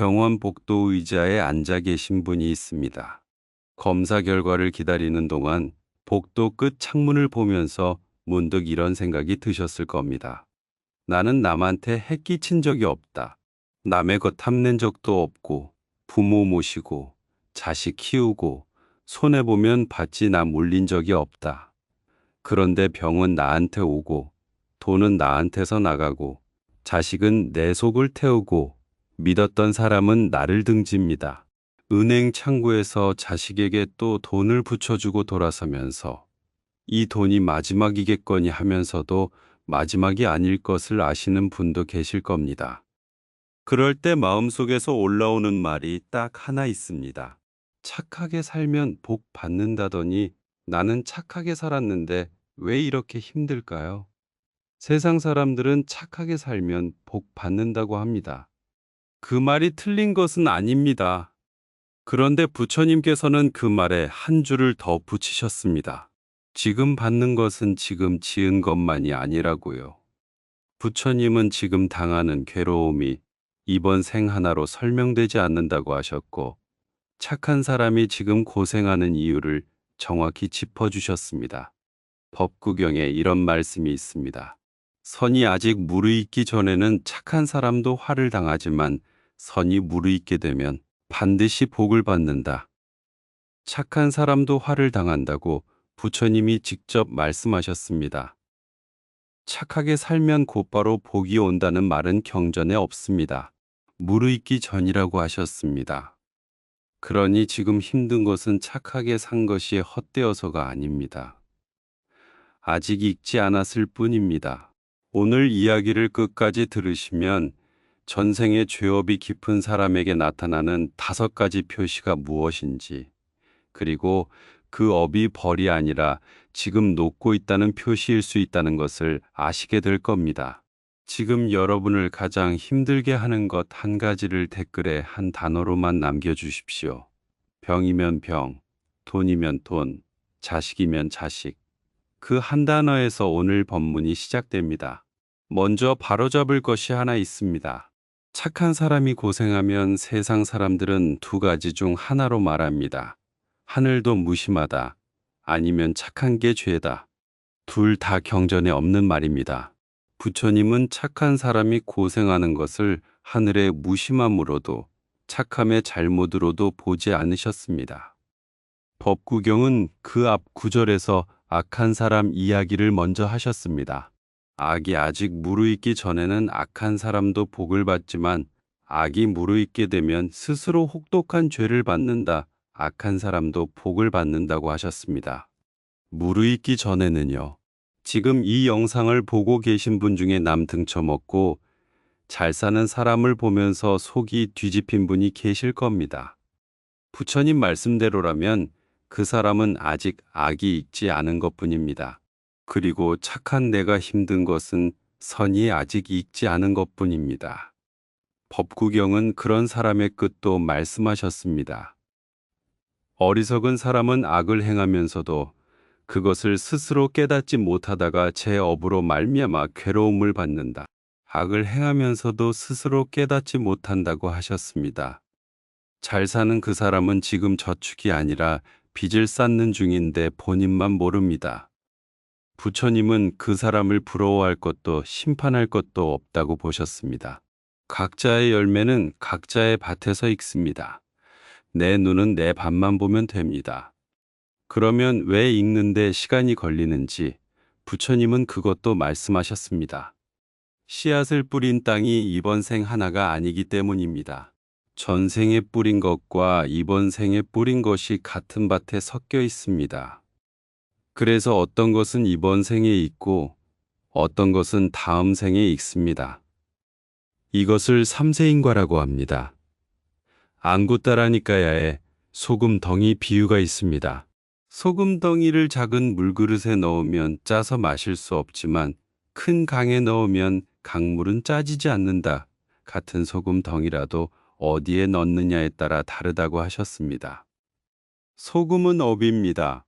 병원 복도 의자에 앉아 계신 분이 있습니다. 검사 결과를 기다리는 동안 복도 끝 창문을 보면서 문득 이런 생각이 드셨을 겁니다. 나는 남한테 해끼친 적이 없다. 남의 것 탐낸 적도 없고, 부모 모시고, 자식 키우고, 손해보면 받지 나 물린 적이 없다. 그런데 병은 나한테 오고, 돈은 나한테서 나가고, 자식은 내 속을 태우고, 믿었던 사람은 나를 등집니다. 은행 창구에서 자식에게 또 돈을 붙여주고 돌아서면서 이 돈이 마지막이겠거니 하면서도 마지막이 아닐 것을 아시는 분도 계실 겁니다. 그럴 때 마음속에서 올라오는 말이 딱 하나 있습니다. 착하게 살면 복 받는다더니 나는 착하게 살았는데 왜 이렇게 힘들까요? 세상 사람들은 착하게 살면 복 받는다고 합니다. 그 말이 틀린 것은 아닙니다. 그런데 부처님께서는 그 말에 한 줄을 더 붙이셨습니다. 지금 받는 것은 지금 지은 것만이 아니라고요. 부처님은 지금 당하는 괴로움이 이번 생 하나로 설명되지 않는다고 하셨고, 착한 사람이 지금 고생하는 이유를 정확히 짚어주셨습니다. 법구경에 이런 말씀이 있습니다. 선이 아직 무르익기 전에는 착한 사람도 화를 당하지만 선이 무르익게 되면 반드시 복을 받는다. 착한 사람도 화를 당한다고 부처님이 직접 말씀하셨습니다. 착하게 살면 곧바로 복이 온다는 말은 경전에 없습니다. 무르익기 전이라고 하셨습니다. 그러니 지금 힘든 것은 착하게 산 것이 헛되어서가 아닙니다. 아직 익지 않았을 뿐입니다. 오늘 이야기를 끝까지 들으시면 전생의 죄업이 깊은 사람에게 나타나는 5가지 표시가 무엇인지, 그리고 그 업이 벌이 아니라 지금 녹고 있다는 표시일 수 있다는 것을 아시게 될 겁니다. 지금 여러분을 가장 힘들게 하는 것 한 가지를 댓글에 한 단어로만 남겨주십시오. 병이면 병, 돈이면 돈, 자식이면 자식. 그 한 단어에서 오늘 법문이 시작됩니다. 먼저 바로잡을 것이 하나 있습니다. 착한 사람이 고생하면 세상 사람들은 2가지 중 하나로 말합니다. 하늘도 무심하다. 아니면 착한 게 죄다. 둘 다 경전에 없는 말입니다. 부처님은 착한 사람이 고생하는 것을 하늘의 무심함으로도 착함의 잘못으로도 보지 않으셨습니다. 법구경은 그 앞 구절에서 악한 사람 이야기를 먼저 하셨습니다. 악이 아직 무르익기 전에는 악한 사람도 복을 받지만 악이 무르익게 되면 스스로 혹독한 죄를 받는다. 악한 사람도 복을 받는다고 하셨습니다. 무르익기 전에는요. 지금 이 영상을 보고 계신 분 중에 남 등쳐먹고 잘 사는 사람을 보면서 속이 뒤집힌 분이 계실 겁니다. 부처님 말씀대로라면 그 사람은 아직 악이 익지 않은 것뿐입니다. 그리고 착한 내가 힘든 것은 선이 아직 익지 않은 것뿐입니다. 법구경은 그런 사람의 끝도 말씀하셨습니다. 어리석은 사람은 악을 행하면서도 그것을 스스로 깨닫지 못하다가 제 업으로 말미암아 괴로움을 받는다. 악을 행하면서도 스스로 깨닫지 못한다고 하셨습니다. 잘 사는 그 사람은 지금 저축이 아니라 빚을 쌓는 중인데 본인만 모릅니다. 부처님은 그 사람을 부러워할 것도 심판할 것도 없다고 보셨습니다. 각자의 열매는 각자의 밭에서 익습니다. 내 눈은 내 밭만 보면 됩니다. 그러면 왜 읽는데 시간이 걸리는지 부처님은 그것도 말씀하셨습니다. 씨앗을 뿌린 땅이 이번 생 하나가 아니기 때문입니다. 전생에 뿌린 것과 이번 생에 뿌린 것이 같은 밭에 섞여 있습니다. 그래서 어떤 것은 이번 생에 있고 어떤 것은 다음 생에 익습니다. 이것을 삼세인과라고 합니다. 안구따라니까야에 소금덩이 비유가 있습니다. 소금덩이를 작은 물그릇에 넣으면 짜서 마실 수 없지만 큰 강에 넣으면 강물은 짜지지 않는다. 같은 소금덩이라도 어디에 넣느냐에 따라 다르다고 하셨습니다. 소금은 업입니다.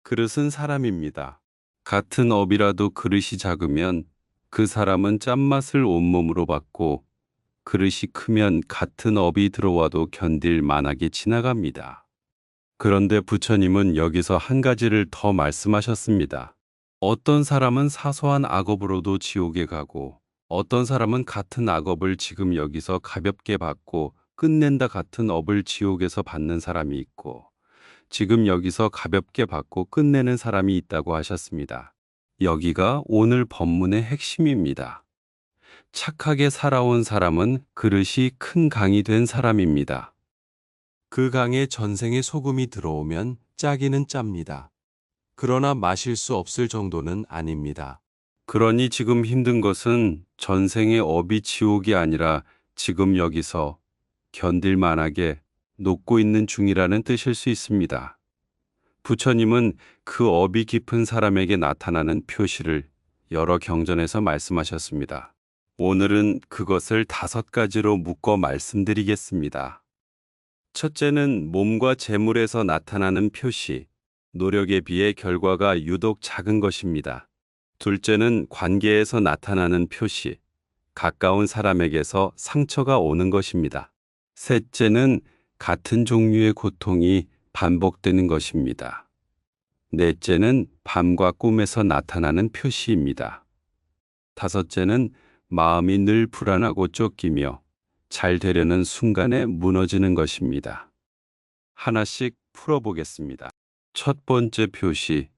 그릇은 사람입니다. 같은 업이라도 그릇이 작으면 그 사람은 짠맛을 온몸으로 받고 그릇이 크면 같은 업이 들어와도 견딜 만하게 지나갑니다. 그런데 부처님은 여기서 한 가지를 더 말씀하셨습니다. 어떤 사람은 사소한 악업으로도 지옥에 가고 어떤 사람은 같은 악업을 지금 여기서 가볍게 받고 끝낸다 같은 업을 지옥에서 받는 사람이 있고 지금 여기서 가볍게 받고 끝내는 사람이 있다고 하셨습니다. 여기가 오늘 법문의 핵심입니다. 착하게 살아온 사람은 그릇이 큰 강이 된 사람입니다. 그 강에 전생의 소금이 들어오면 짜기는 짭니다. 그러나 마실 수 없을 정도는 아닙니다. 그러니 지금 힘든 것은 전생의 업이 지옥이 아니라 지금 여기서 견딜 만하게 녹고 있는 중이라는 뜻일 수 있습니다. 부처님은 그 업이 깊은 사람에게 나타나는 표시를 여러 경전에서 말씀하셨습니다. 오늘은 그것을 5가지로 묶어 말씀드리겠습니다. 첫째는 몸과 재물에서 나타나는 표시, 노력에 비해 결과가 유독 작은 것입니다. 둘째는 관계에서 나타나는 표시, 가까운 사람에게서 상처가 오는 것입니다. 셋째는 같은 종류의 고통이 반복되는 것입니다. 넷째는 밤과 꿈에서 나타나는 표시입니다. 다섯째는 마음이 늘 불안하고 쫓기며 잘 되려는 순간에 무너지는 것입니다. 하나씩 풀어보겠습니다. 첫 번째 표시,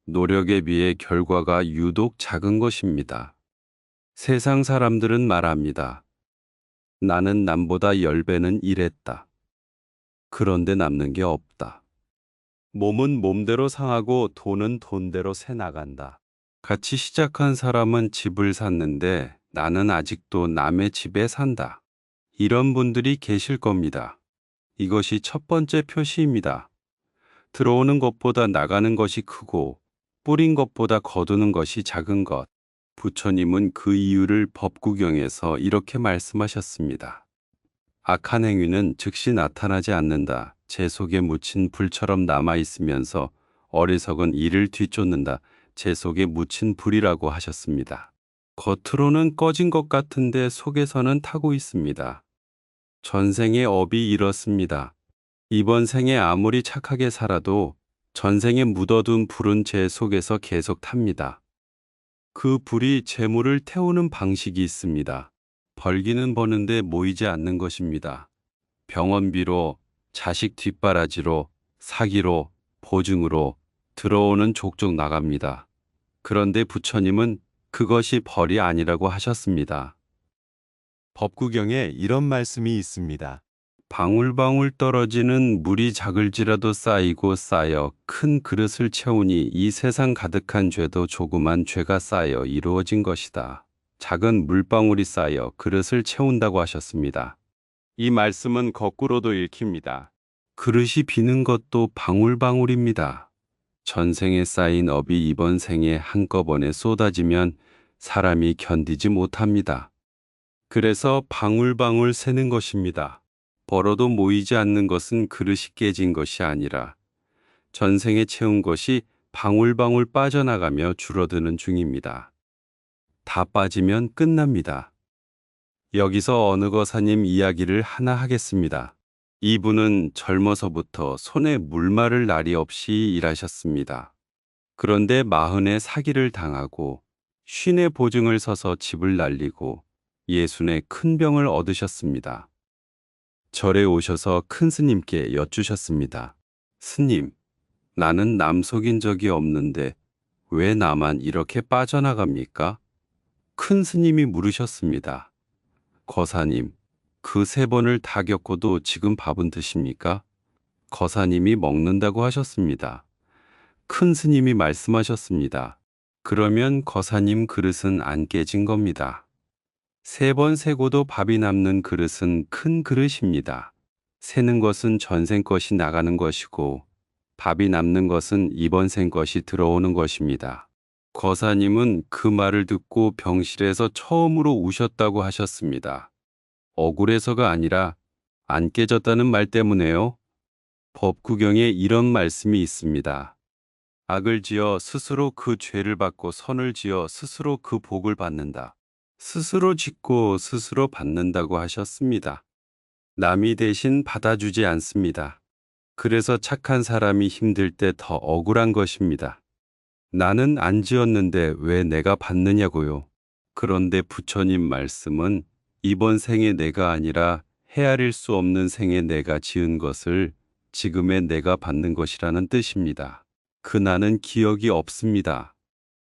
노력에 비해 결과가 유독 작은 것입니다. 세상 사람들은 말합니다. 나는 남보다 10배는 일했다. 그런데 남는 게 없다. 몸은 몸대로 상하고 돈은 돈대로 새 나간다. 같이 시작한 사람은 집을 샀는데 나는 아직도 남의 집에 산다. 이런 분들이 계실 겁니다. 이것이 첫 번째 표시입니다. 들어오는 것보다 나가는 것이 크고 뿌린 것보다 거두는 것이 작은 것. 부처님은 그 이유를 법구경에서 이렇게 말씀하셨습니다. 악한 행위는 즉시 나타나지 않는다. 제 속에 묻힌 불처럼 남아있으면서 어리석은 이를 뒤쫓는다. 제 속에 묻힌 불이라고 하셨습니다. 겉으로는 꺼진 것 같은데 속에서는 타고 있습니다. 전생의 업이 이렇습니다. 이번 생에 아무리 착하게 살아도 전생에 묻어둔 불은 제 속에서 계속 탑니다. 그 불이 재물을 태우는 방식이 있습니다. 벌기는 버는데 모이지 않는 것입니다. 병원비로, 자식 뒷바라지로, 사기로, 보증으로 들어오는 족족 나갑니다. 그런데 부처님은 그것이 벌이 아니라고 하셨습니다. 법구경에 이런 말씀이 있습니다. 방울방울 떨어지는 물이 작을지라도 쌓이고 쌓여 큰 그릇을 채우니 이 세상 가득한 죄도 조그만 죄가 쌓여 이루어진 것이다. 작은 물방울이 쌓여 그릇을 채운다고 하셨습니다. 이 말씀은 거꾸로도 읽힙니다. 그릇이 비는 것도 방울방울입니다. 전생에 쌓인 업이 이번 생에 한꺼번에 쏟아지면 사람이 견디지 못합니다. 그래서 방울방울 새는 것입니다. 벌어도 모이지 않는 것은 그릇이 깨진 것이 아니라 전생에 채운 것이 방울방울 빠져나가며 줄어드는 중입니다. 다 빠지면 끝납니다. 여기서 어느 거사님 이야기를 하나 하겠습니다. 이분은 젊어서부터 손에 물 마를 날이 없이 일하셨습니다. 그런데 40에 사기를 당하고 50에 보증을 서서 집을 날리고 60에 큰 병을 얻으셨습니다. 절에 오셔서 큰 스님께 여쭈셨습니다. 스님, 나는 남 속인 적이 없는데 왜 나만 이렇게 빠져나갑니까? 큰 스님이 물으셨습니다. 거사님, 그 3번을 다 겪고도 지금 밥은 드십니까? 거사님이 먹는다고 하셨습니다. 큰 스님이 말씀하셨습니다. 그러면 거사님 그릇은 안 깨진 겁니다. 3번 세고도 밥이 남는 그릇은 큰 그릇입니다. 새는 것은 전생 것이 나가는 것이고 밥이 남는 것은 이번 생 것이 들어오는 것입니다. 거사님은 그 말을 듣고 병실에서 처음으로 우셨다고 하셨습니다. 억울해서가 아니라 안 깨졌다는 말 때문에요. 법구경에 이런 말씀이 있습니다. 악을 지어 스스로 그 죄를 받고 선을 지어 스스로 그 복을 받는다. 스스로 짓고 스스로 받는다고 하셨습니다. 남이 대신 받아주지 않습니다. 그래서 착한 사람이 힘들 때 더 억울한 것입니다. 나는 안 지었는데 왜 내가 받느냐고요. 그런데 부처님 말씀은 이번 생에 내가 아니라 헤아릴 수 없는 생에 내가 지은 것을 지금의 내가 받는 것이라는 뜻입니다. 그 나는 기억이 없습니다.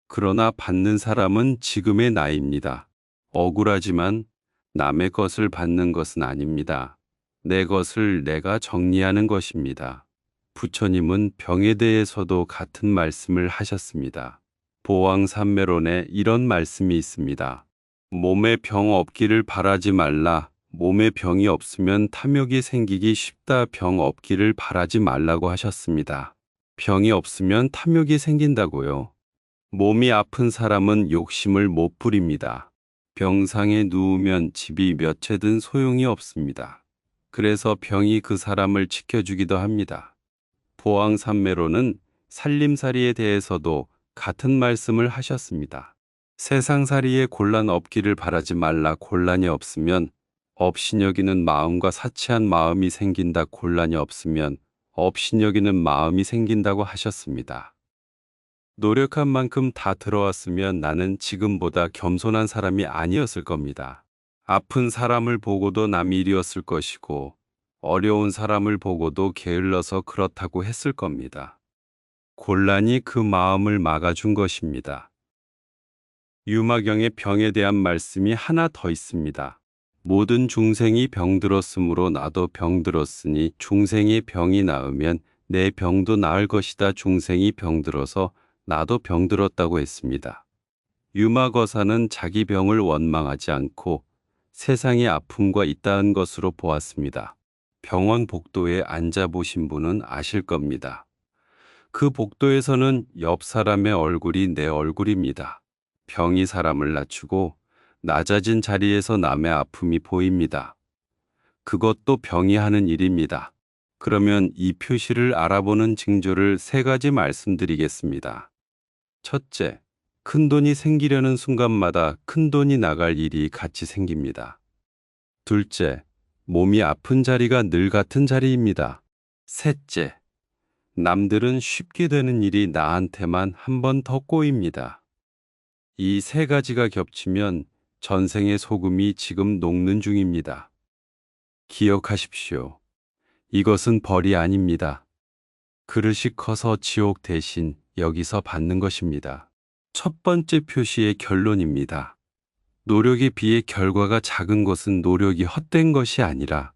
그러나 받는 사람은 지금의 나입니다. 억울하지만 남의 것을 받는 것은 아닙니다. 내 것을 내가 정리하는 것입니다. 부처님은 병에 대해서도 같은 말씀을 하셨습니다. 보왕산매론에 이런 말씀이 있습니다. 몸에 병 없기를 바라지 말라. 몸에 병이 없으면 탐욕이 생기기 쉽다. 병 없기를 바라지 말라고 하셨습니다. 병이 없으면 탐욕이 생긴다고요. 몸이 아픈 사람은 욕심을 못 부립니다. 병상에 누우면 집이 몇 채든 소용이 없습니다. 그래서 병이 그 사람을 지켜주기도 합니다. 보왕산매로는 살림살이에 대해서도 같은 말씀을 하셨습니다. 세상살이에 곤란 없기를 바라지 말라. 곤란이 없으면 업신여기는 마음과 사치한 마음이 생긴다. 곤란이 없으면 업신여기는 마음이 생긴다고 하셨습니다. 노력한 만큼 다 들어왔으면 나는 지금보다 겸손한 사람이 아니었을 겁니다. 아픈 사람을 보고도 남 일이었을 것이고 어려운 사람을 보고도 게을러서 그렇다고 했을 겁니다. 곤란이 그 마음을 막아준 것입니다. 유마경의 병에 대한 말씀이 하나 더 있습니다. 모든 중생이 병들었으므로 나도 병들었으니 중생의 병이 나으면 내 병도 나을 것이다. 중생이 병들어서 나도 병들었다고 했습니다. 유마거사는 자기 병을 원망하지 않고 세상의 아픔과 이따은 것으로 보았습니다. 병원 복도에 앉아보신 분은 아실 겁니다. 그 복도에서는 옆 사람의 얼굴이 내 얼굴입니다. 병이 사람을 낮추고 낮아진 자리에서 남의 아픔이 보입니다. 그것도 병이 하는 일입니다. 그러면 이 표시를 알아보는 징조를 세 가지 말씀드리겠습니다. 첫째, 큰돈이 생기려는 순간마다 큰돈이 나갈 일이 같이 생깁니다. 둘째, 몸이 아픈 자리가 늘 같은 자리입니다. 셋째, 남들은 쉽게 되는 일이 나한테만 한 번 더 꼬입니다. 이 세 가지가 겹치면 전생의 소금이 지금 녹는 중입니다. 기억하십시오. 이것은 벌이 아닙니다. 그릇이 커서 지옥 대신 여기서 받는 것입니다. 첫 번째 표시의 결론입니다. 노력에 비해 결과가 작은 것은 노력이 헛된 것이 아니라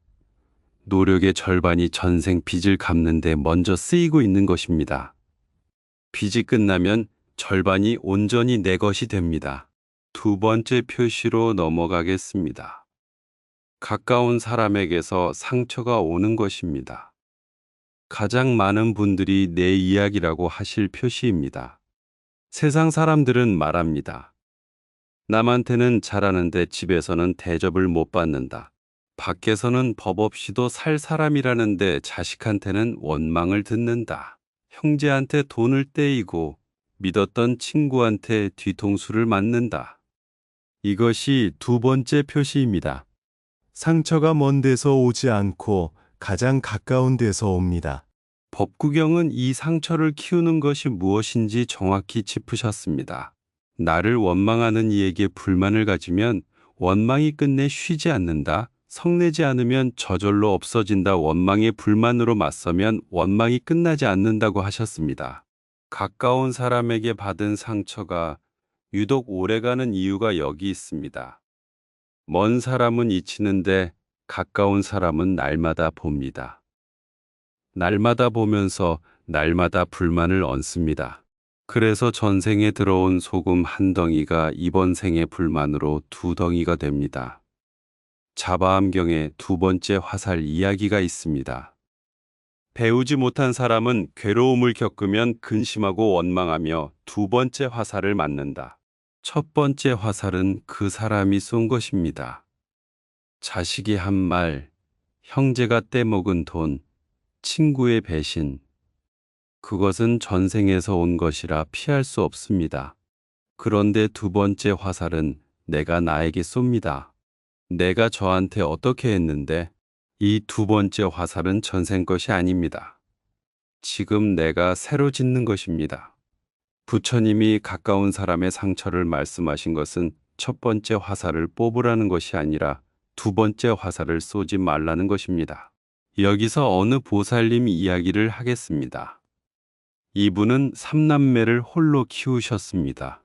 노력의 절반이 전생 빚을 갚는 데 먼저 쓰이고 있는 것입니다. 빚이 끝나면 절반이 온전히 내 것이 됩니다. 두 번째 표시로 넘어가겠습니다. 가까운 사람에게서 상처가 오는 것입니다. 가장 많은 분들이 내 이야기라고 하실 표시입니다. 세상 사람들은 말합니다. 남한테는 잘하는데 집에서는 대접을 못 받는다. 밖에서는 법 없이도 살 사람이라는데 자식한테는 원망을 듣는다. 형제한테 돈을 떼이고 믿었던 친구한테 뒤통수를 맞는다. 이것이 두 번째 표시입니다. 상처가 먼 데서 오지 않고 가장 가까운 데서 옵니다. 법구경은 이 상처를 키우는 것이 무엇인지 정확히 짚으셨습니다. 나를 원망하는 이에게 불만을 가지면 원망이 끝내 쉬지 않는다. 성내지 않으면 저절로 없어진다. 원망에 불만으로 맞서면 원망이 끝나지 않는다고 하셨습니다. 가까운 사람에게 받은 상처가 유독 오래가는 이유가 여기 있습니다. 먼 사람은 잊히는데 가까운 사람은 날마다 봅니다. 날마다 보면서 날마다 불만을 얹습니다. 그래서 전생에 들어온 소금 한 덩이가 이번 생의 불만으로 두 덩이가 됩니다. 자바암경에 두 번째 화살 이야기가 있습니다. 배우지 못한 사람은 괴로움을 겪으면 근심하고 원망하며 두 번째 화살을 맞는다. 첫 번째 화살은 그 사람이 쏜 것입니다. 자식이 한 말, 형제가 떼먹은 돈, 친구의 배신. 그것은 전생에서 온 것이라 피할 수 없습니다. 그런데 두 번째 화살은 내가 나에게 쏩니다. 내가 저한테 어떻게 했는데 이 두 번째 화살은 전생 것이 아닙니다. 지금 내가 새로 짓는 것입니다. 부처님이 가까운 사람의 상처를 말씀하신 것은 첫 번째 화살을 뽑으라는 것이 아니라 두 번째 화살을 쏘지 말라는 것입니다. 여기서 어느 보살님 이야기를 하겠습니다. 이분은 삼남매를 홀로 키우셨습니다.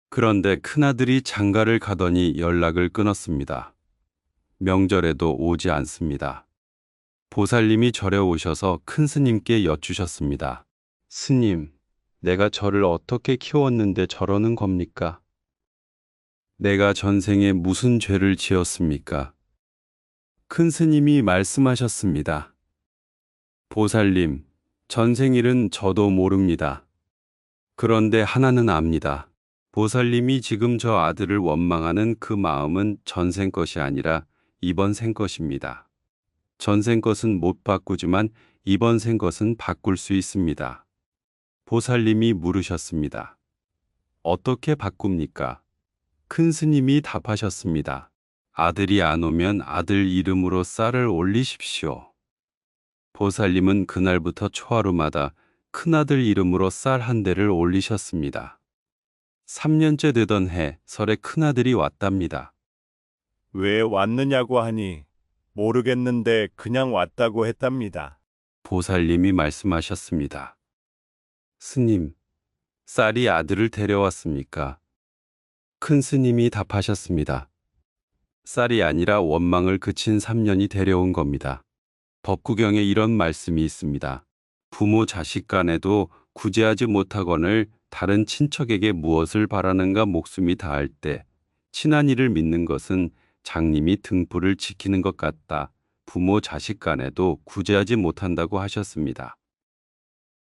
그런데 큰아들이 장가를 가더니 연락을 끊었습니다. 명절에도 오지 않습니다. 보살님이 절에 오셔서 큰 스님께 여쭈셨습니다. 스님, 내가 저를 어떻게 키웠는데 저러는 겁니까? 내가 전생에 무슨 죄를 지었습니까? 큰 스님이 말씀하셨습니다. 보살님, 전생일은 저도 모릅니다. 그런데 하나는 압니다. 보살님이 지금 저 아들을 원망하는 그 마음은 전생 것이 아니라 이번 생 것입니다. 전생 것은 못 바꾸지만 이번 생 것은 바꿀 수 있습니다. 보살님이 물으셨습니다. 어떻게 바꿉니까? 큰 스님이 답하셨습니다. 아들이 안 오면 아들 이름으로 쌀을 올리십시오. 보살님은 그날부터 초하루마다 큰아들 이름으로 쌀 한 대를 올리셨습니다. 3년째 되던 해 설에 큰아들이 왔답니다. 왜 왔느냐고 하니 모르겠는데 그냥 왔다고 했답니다. 보살님이 말씀하셨습니다. 스님, 쌀이 아들을 데려왔습니까? 큰 스님이 답하셨습니다. 쌀이 아니라 원망을 그친 3년이 데려온 겁니다. 법구경에 이런 말씀이 있습니다. 부모 자식 간에도 구제하지 못하거늘 다른 친척에게 무엇을 바라는가 목숨이 다할 때 친한 이를 믿는 것은 장님이 등불을 지키는 것 같다. 부모 자식 간에도 구제하지 못한다고 하셨습니다.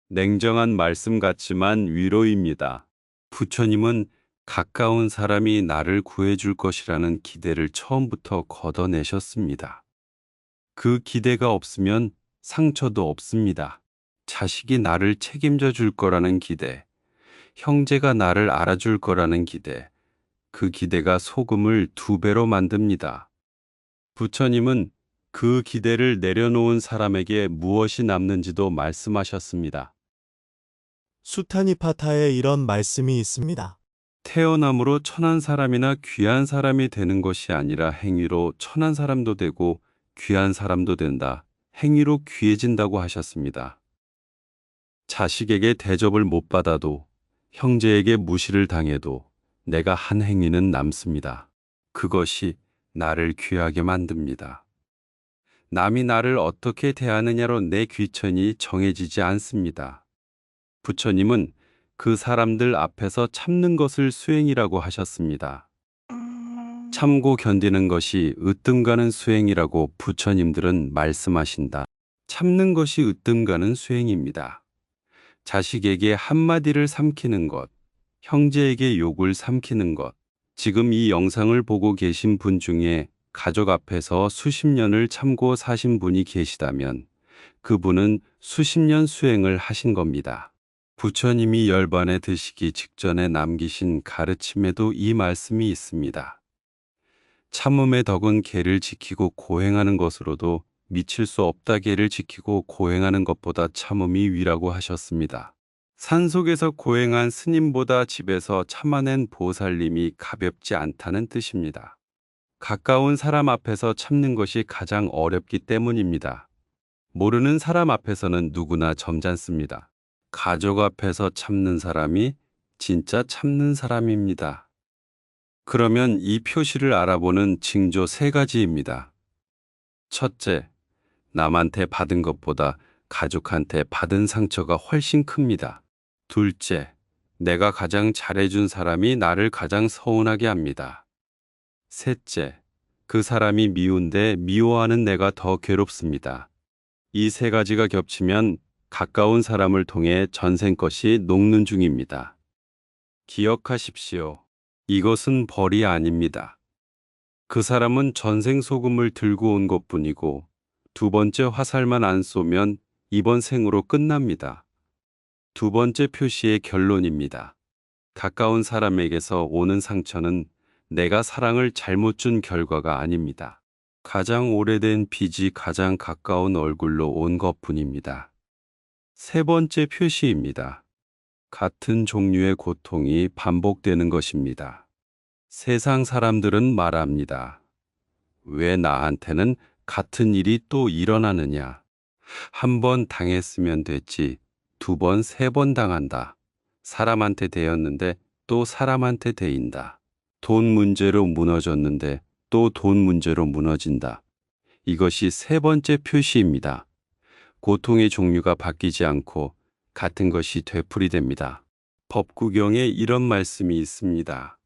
냉정한 말씀 같지만 위로입니다. 부처님은 가까운 사람이 나를 구해줄 것이라는 기대를 처음부터 걷어내셨습니다. 그 기대가 없으면 상처도 없습니다. 자식이 나를 책임져 줄 거라는 기대, 형제가 나를 알아줄 거라는 기대, 그 기대가 소금을 2배로 만듭니다. 부처님은 그 기대를 내려놓은 사람에게 무엇이 남는지도 말씀하셨습니다. 수타니파타에 이런 말씀이 있습니다. 태어남으로 천한 사람이나 귀한 사람이 되는 것이 아니라 행위로 천한 사람도 되고 귀한 사람도 된다. 행위로 귀해진다고 하셨습니다. 자식에게 대접을 못 받아도 형제에게 무시를 당해도 내가 한 행위는 남습니다. 그것이 나를 귀하게 만듭니다. 남이 나를 어떻게 대하느냐로 내 귀천이 정해지지 않습니다. 부처님은 그 사람들 앞에서 참는 것을 수행이라고 하셨습니다. 참고 견디는 것이 으뜸 가는 수행이라고 부처님들은 말씀하신다. 참는 것이 으뜸 가는 수행입니다. 자식에게 한마디를 삼키는 것, 형제에게 욕을 삼키는 것. 지금 이 영상을 보고 계신 분 중에 가족 앞에서 수십 년을 참고 사신 분이 계시다면 그분은 수십 년 수행을 하신 겁니다. 부처님이 열반에 드시기 직전에 남기신 가르침에도 이 말씀이 있습니다. 참음의 덕은 계를 지키고 고행하는 것으로도 미칠 수 없다. 계를 지키고 고행하는 것보다 참음이 위라고 하셨습니다. 산속에서 고행한 스님보다 집에서 참아낸 보살님이 가볍지 않다는 뜻입니다. 가까운 사람 앞에서 참는 것이 가장 어렵기 때문입니다. 모르는 사람 앞에서는 누구나 점잖습니다. 가족 앞에서 참는 사람이 진짜 참는 사람입니다. 그러면 이 표시를 알아보는 징조 3가지입니다. 첫째, 남한테 받은 것보다 가족한테 받은 상처가 훨씬 큽니다. 둘째, 내가 가장 잘해준 사람이 나를 가장 서운하게 합니다. 셋째, 그 사람이 미운데 미워하는 내가 더 괴롭습니다. 이 3가지가 겹치면 가까운 사람을 통해 전생 것이 녹는 중입니다. 기억하십시오. 이것은 벌이 아닙니다. 그 사람은 전생 소금을 들고 온 것뿐이고 두 번째 화살만 안 쏘면 이번 생으로 끝납니다. 두 번째 표시의 결론입니다. 가까운 사람에게서 오는 상처는 내가 사랑을 잘못 준 결과가 아닙니다. 가장 오래된 빚이 가장 가까운 얼굴로 온 것뿐입니다. 세 번째 표시입니다. 같은 종류의 고통이 반복되는 것입니다. 세상 사람들은 말합니다. 왜 나한테는 같은 일이 또 일어나느냐? 한 번 당했으면 됐지. 두 번, 세 번 당한다. 사람한테 대였는데 또 사람한테 대인다. 돈 문제로 무너졌는데 또 돈 문제로 무너진다. 이것이 세 번째 표시입니다. 고통의 종류가 바뀌지 않고 같은 것이 되풀이됩니다. 법구경에 이런 말씀이 있습니다.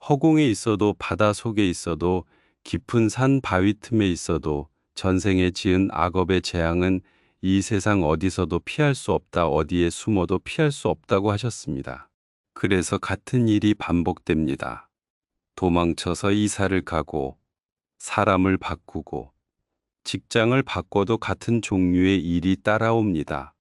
허공에 있어도 바다 속에 있어도 깊은 산 바위 틈에 있어도 전생에 지은 악업의 재앙은 이 세상 어디서도 피할 수 없다. 어디에 숨어도 피할 수 없다고 하셨습니다. 그래서 같은 일이 반복됩니다. 도망쳐서 이사를 가고 사람을 바꾸고 직장을 바꿔도 같은 종류의 일이 따라옵니다.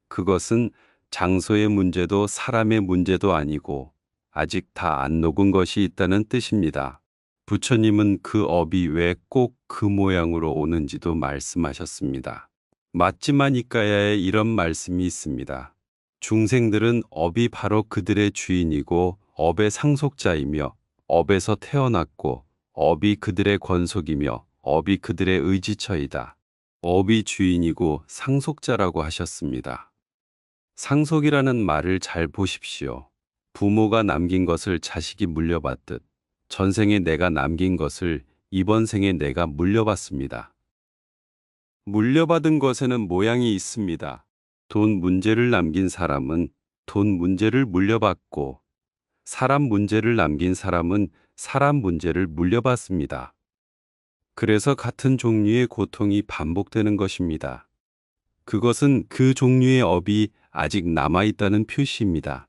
그것은 장소의 문제도 사람의 문제도 아니고 아직 다 안 녹은 것이 있다는 뜻입니다. 부처님은 그 업이 왜 꼭 그 모양으로 오는지도 말씀하셨습니다. 맞지마니까야에 이런 말씀이 있습니다. 중생들은 업이 바로 그들의 주인이고 업의 상속자이며 업에서 태어났고 업이 그들의 권속이며 업이 그들의 의지처이다. 업이 주인이고 상속자라고 하셨습니다. 상속이라는 말을 잘 보십시오. 부모가 남긴 것을 자식이 물려받듯 전생에 내가 남긴 것을 이번 생에 내가 물려받습니다. 물려받은 것에는 모양이 있습니다. 돈 문제를 남긴 사람은 돈 문제를 물려받고 사람 문제를 남긴 사람은 사람 문제를 물려받습니다. 그래서 같은 종류의 고통이 반복되는 것입니다. 그것은 그 종류의 업이 아직 남아있다는 표시입니다.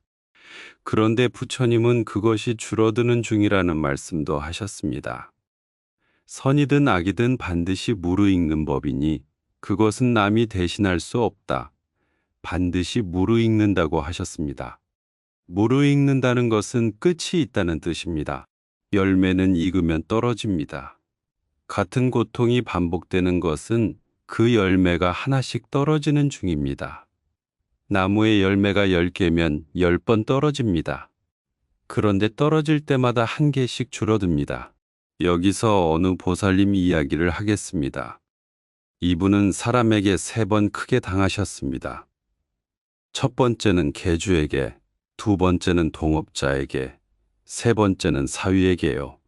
그런데 부처님은 그것이 줄어드는 중이라는 말씀도 하셨습니다. 선이든 악이든 반드시 무르익는 법이니 그것은 남이 대신할 수 없다. 반드시 무르익는다고 하셨습니다. 무르익는다는 것은 끝이 있다는 뜻입니다. 열매는 익으면 떨어집니다. 같은 고통이 반복되는 것은 그 열매가 하나씩 떨어지는 중입니다. 나무의 열매가 10개면 10번 떨어집니다. 그런데 떨어질 때마다 한 개씩 줄어듭니다. 여기서 어느 보살님 이야기를 하겠습니다. 이분은 사람에게 3번 크게 당하셨습니다. 첫 번째는 개주에게, 두 번째는 동업자에게, 세 번째는 사위에게요.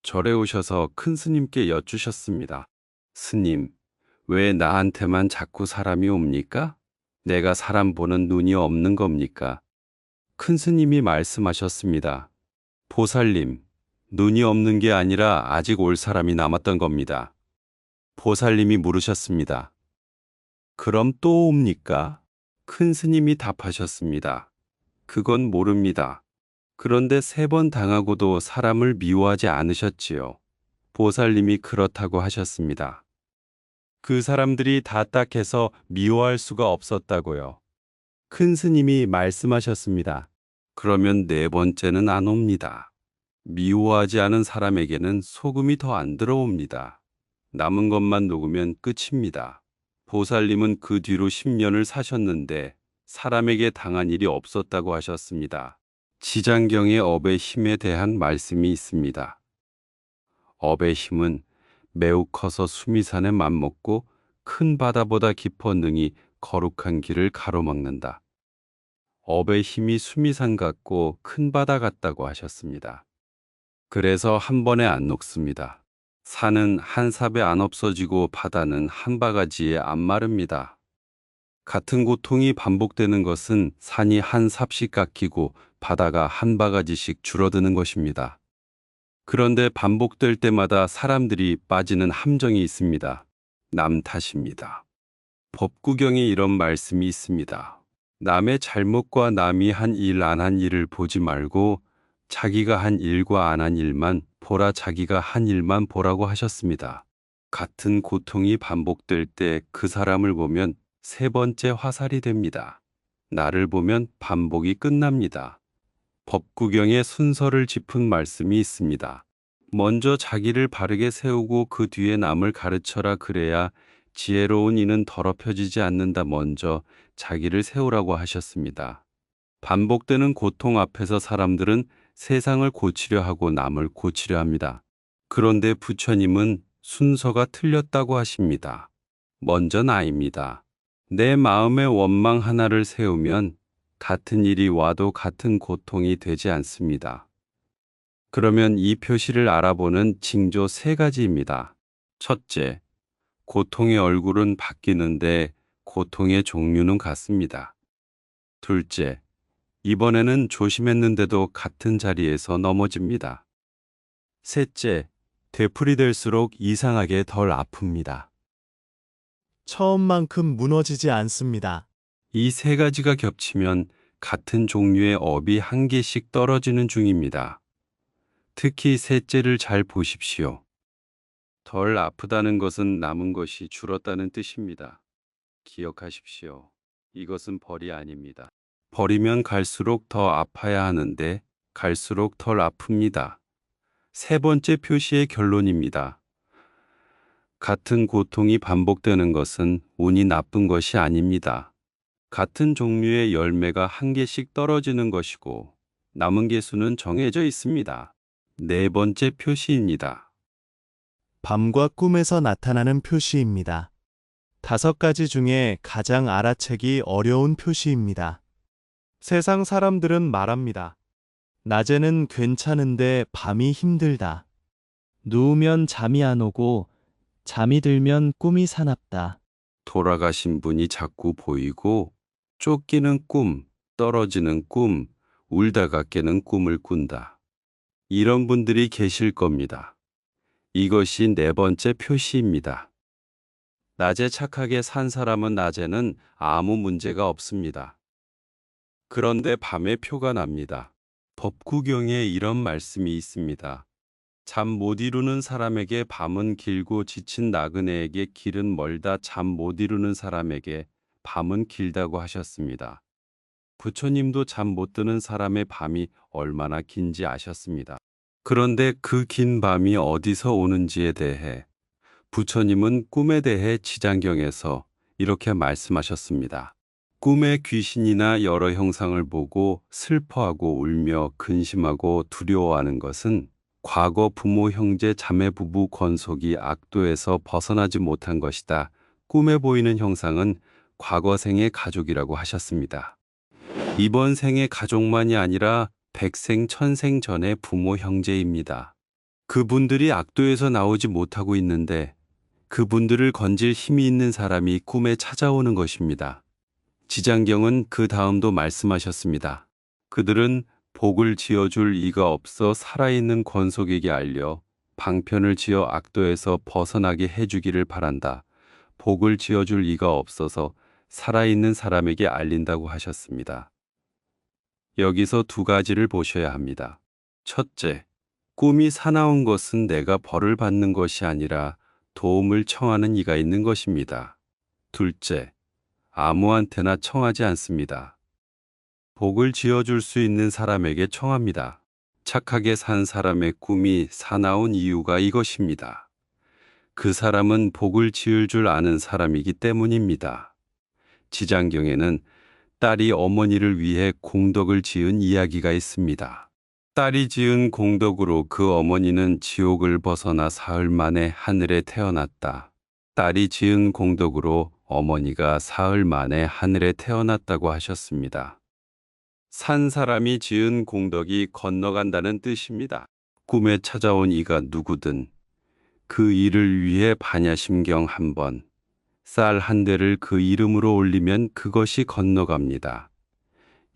절에 오셔서 큰 스님께 여쭈셨습니다. 스님, 왜 나한테만 자꾸 사람이 옵니까? 내가 사람 보는 눈이 없는 겁니까? 큰 스님이 말씀하셨습니다. 보살님, 눈이 없는 게 아니라 아직 올 사람이 남았던 겁니다. 보살님이 물으셨습니다. 그럼 또 옵니까? 큰 스님이 답하셨습니다. 그건 모릅니다. 그런데 3번 당하고도 사람을 미워하지 않으셨지요. 보살님이 그렇다고 하셨습니다. 그 사람들이 다 딱해서 미워할 수가 없었다고요. 큰 스님이 말씀하셨습니다. 그러면 4번째는 안 옵니다. 미워하지 않은 사람에게는 소금이 더 안 들어옵니다. 남은 것만 녹으면 끝입니다. 보살님은 그 뒤로 10년을 사셨는데 사람에게 당한 일이 없었다고 하셨습니다. 지장경의 업의 힘에 대한 말씀이 있습니다. 업의 힘은 매우 커서 수미산에 맘먹고 큰 바다보다 깊어 능히 거룩한 길을 가로막는다. 업의 힘이 수미산 같고 큰 바다 같다고 하셨습니다. 그래서 한 번에 안 녹습니다. 산은 한 삽에 안 없어지고 바다는 한 바가지에 안 마릅니다. 같은 고통이 반복되는 것은 산이 한 삽씩 깎이고 바다가 한 바가지씩 줄어드는 것입니다. 그런데 반복될 때마다 사람들이 빠지는 함정이 있습니다. 남 탓입니다. 법구경에 이런 말씀이 있습니다. 남의 잘못과 남이 한 일 안 한 일을 보지 말고 자기가 한 일과 안 한 일만 보라. 자기가 한 일만 보라고 하셨습니다. 같은 고통이 반복될 때 그 사람을 보면 3번째 화살이 됩니다. 나를 보면 반복이 끝납니다. 법구경의 순서를 짚은 말씀이 있습니다. 먼저 자기를 바르게 세우고 그 뒤에 남을 가르쳐라 그래야 지혜로운 이는 더럽혀지지 않는다. 먼저 자기를 세우라고 하셨습니다. 반복되는 고통 앞에서 사람들은 세상을 고치려 하고 남을 고치려 합니다. 그런데 부처님은 순서가 틀렸다고 하십니다. 먼저 나입니다. 내 마음의 원망 하나를 세우면 같은 일이 와도 같은 고통이 되지 않습니다. 그러면 이 표시를 알아보는 징조 세 가지입니다. 첫째, 고통의 얼굴은 바뀌는데 고통의 종류는 같습니다. 둘째, 이번에는 조심했는데도 같은 자리에서 넘어집니다. 셋째, 되풀이될수록 이상하게 덜 아픕니다. 처음만큼 무너지지 않습니다. 이 세 가지가 겹치면 같은 종류의 업이 한 개씩 떨어지는 중입니다. 특히 셋째를 잘 보십시오. 덜 아프다는 것은 남은 것이 줄었다는 뜻입니다. 기억하십시오. 이것은 벌이 아닙니다. 벌이면 갈수록 더 아파야 하는데 갈수록 덜 아픕니다. 세 번째 표시의 결론입니다. 같은 고통이 반복되는 것은 운이 나쁜 것이 아닙니다. 같은 종류의 열매가 한 개씩 떨어지는 것이고 남은 개수는 정해져 있습니다. 네 번째 표시입니다. 밤과 꿈에서 나타나는 표시입니다. 5가지 중에 가장 알아채기 어려운 표시입니다. 세상 사람들은 말합니다. 낮에는 괜찮은데 밤이 힘들다. 누우면 잠이 안 오고 잠이 들면 꿈이 사납다. 돌아가신 분이 자꾸 보이고 쫓기는 꿈, 떨어지는 꿈, 울다가 깨는 꿈을 꾼다. 이런 분들이 계실 겁니다. 이것이 네 번째 표시입니다. 낮에 착하게 산 사람은 낮에는 아무 문제가 없습니다. 그런데 밤에 표가 납니다. 법구경에 이런 말씀이 있습니다. 잠 못 이루는 사람에게 밤은 길고 지친 나그네에게 길은 멀다. 잠 못 이루는 사람에게 밤은 길다고 하셨습니다. 부처님도 잠 못 드는 사람의 밤이 얼마나 긴지 아셨습니다. 그런데 그 긴 밤이 어디서 오는지에 대해 부처님은 꿈에 대해 지장경에서 이렇게 말씀하셨습니다. 꿈에 귀신이나 여러 형상을 보고 슬퍼하고 울며 근심하고 두려워하는 것은 과거 부모, 형제, 자매, 부부, 권속이 악도에서 벗어나지 못한 것이다. 꿈에 보이는 형상은 과거 생의 가족이라고 하셨습니다. 이번 생의 가족만이 아니라 백생, 천생 전의 부모, 형제입니다. 그분들이 악도에서 나오지 못하고 있는데 그분들을 건질 힘이 있는 사람이 꿈에 찾아오는 것입니다. 지장경은 그 다음도 말씀하셨습니다. 그들은 복을 지어줄 이가 없어 살아있는 권속에게 알려 방편을 지어 악도에서 벗어나게 해주기를 바란다. 복을 지어줄 이가 없어서 살아있는 사람에게 알린다고 하셨습니다. 여기서 두 가지를 보셔야 합니다. 첫째, 꿈이 사나운 것은 내가 벌을 받는 것이 아니라 도움을 청하는 이가 있는 것입니다. 둘째, 아무한테나 청하지 않습니다. 복을 지어줄 수 있는 사람에게 청합니다. 착하게 산 사람의 꿈이 사나운 이유가 이것입니다. 그 사람은 복을 지을 줄 아는 사람이기 때문입니다. 지장경에는 딸이 어머니를 위해 공덕을 지은 이야기가 있습니다. 딸이 지은 공덕으로 그 어머니는 지옥을 벗어나 사흘 만에 하늘에 태어났다. 딸이 지은 공덕으로 어머니가 사흘 만에 하늘에 태어났다고 하셨습니다. 산 사람이 지은 공덕이 건너간다는 뜻입니다. 꿈에 찾아온 이가 누구든 그 일을 위해 반야심경 한 번, 쌀 한 대를 그 이름으로 올리면 그것이 건너갑니다.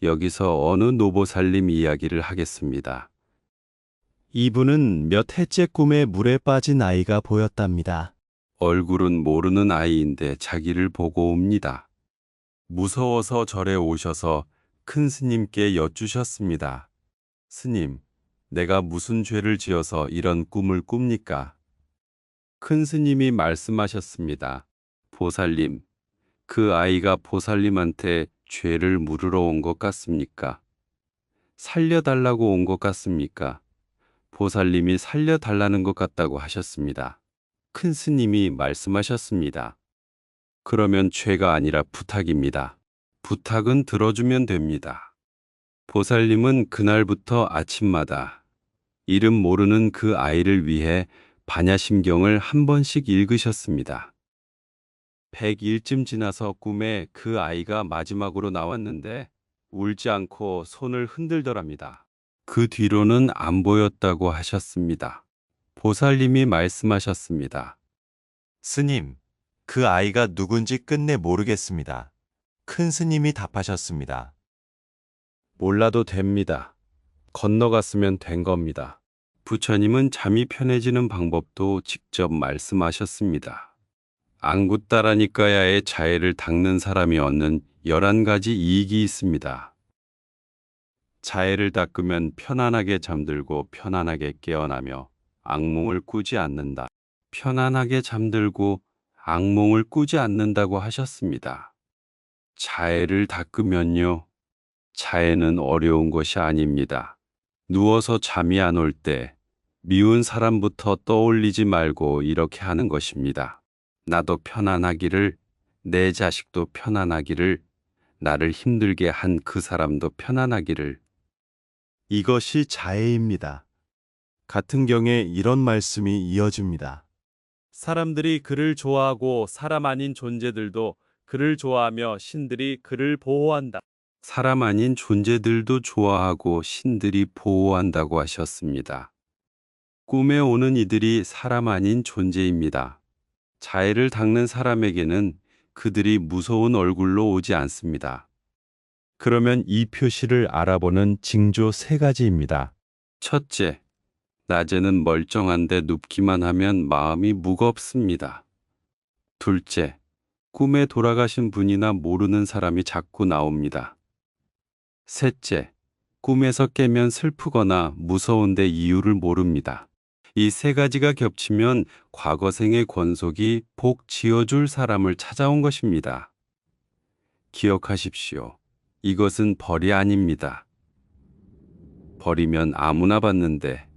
여기서 어느 노보살님 이야기를 하겠습니다. 이분은 몇 해째 꿈에 물에 빠진 아이가 보였답니다. 얼굴은 모르는 아이인데 자기를 보고 옵니다. 무서워서 절에 오셔서 큰 스님께 여쭈셨습니다. 스님, 내가 무슨 죄를 지어서 이런 꿈을 꿉니까? 큰 스님이 말씀하셨습니다. 보살님, 그 아이가 보살님한테 죄를 물으러 온 것 같습니까? 살려달라고 온 것 같습니까? 보살님이 살려달라는 것 같다고 하셨습니다. 큰 스님이 말씀하셨습니다. 그러면 죄가 아니라 부탁입니다. 부탁은 들어주면 됩니다. 보살님은 그날부터 아침마다 이름 모르는 그 아이를 위해 반야심경을 한 번씩 읽으셨습니다. 100일쯤 지나서 꿈에 그 아이가 마지막으로 나왔는데 울지 않고 손을 흔들더랍니다. 그 뒤로는 안 보였다고 하셨습니다. 보살님이 말씀하셨습니다. 스님, 그 아이가 누군지 끝내 모르겠습니다. 큰 스님이 답하셨습니다. 몰라도 됩니다. 건너갔으면 된 겁니다. 부처님은 잠이 편해지는 방법도 직접 말씀하셨습니다. 안굿다라니까야의 자해를 닦는 사람이 얻는 11가지 이익이 있습니다. 자해를 닦으면 편안하게 잠들고 편안하게 깨어나며 악몽을 꾸지 않는다. 편안하게 잠들고 악몽을 꾸지 않는다고 하셨습니다. 자해를 닦으면요. 자해는 어려운 것이 아닙니다. 누워서 잠이 안 올 때 미운 사람부터 떠올리지 말고 이렇게 하는 것입니다. 나도 편안하기를, 내 자식도 편안하기를, 나를 힘들게 한 그 사람도 편안하기를. 이것이 자해입니다. 같은 경에 이런 말씀이 이어집니다. 사람들이 그를 좋아하고 사람 아닌 존재들도 그를 좋아하며 신들이 그를 보호한다. 사람 아닌 존재들도 좋아하고 신들이 보호한다고 하셨습니다. 꿈에 오는 이들이 사람 아닌 존재입니다. 자해를 닦는 사람에게는 그들이 무서운 얼굴로 오지 않습니다. 그러면 이 표시를 알아보는 징조 3가지입니다. 첫째, 낮에는 멀쩡한데 눕기만 하면 마음이 무겁습니다. 둘째, 꿈에 돌아가신 분이나 모르는 사람이 자꾸 나옵니다. 셋째, 꿈에서 깨면 슬프거나 무서운데 이유를 모릅니다. 이 3가지가 겹치면 과거 생의 권속이 복 지어줄 사람을 찾아온 것입니다. 기억하십시오. 이것은 벌이 아닙니다. 벌이면 아무나 받는데